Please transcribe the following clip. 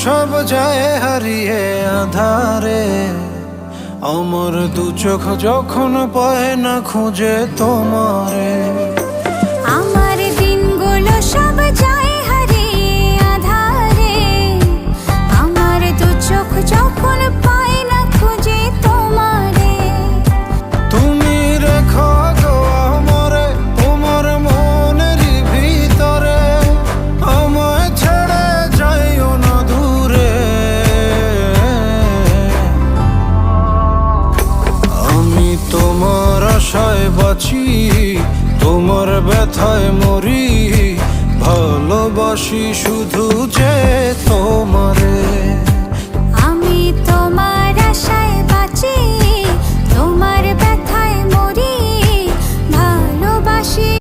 সব যায় হারিয়ে আধারে, আমার দু চোখ যখন পায় না খুঁজে তোমারে। আমার দিনগুলো সব যায় হারিয়ে আধারে, আমার দু চোখ যখন পায় না খুঁজে তোমারে। তুমি রেখো গো আমারে তোমার মনের ভিতরে, আমায় ছেড়ে যাইও না দূরে। আমি তোমার আশায় বাঁচি, তোমার ব্যথায় মরি, ভালোবাসি শুধু যে তোমারে।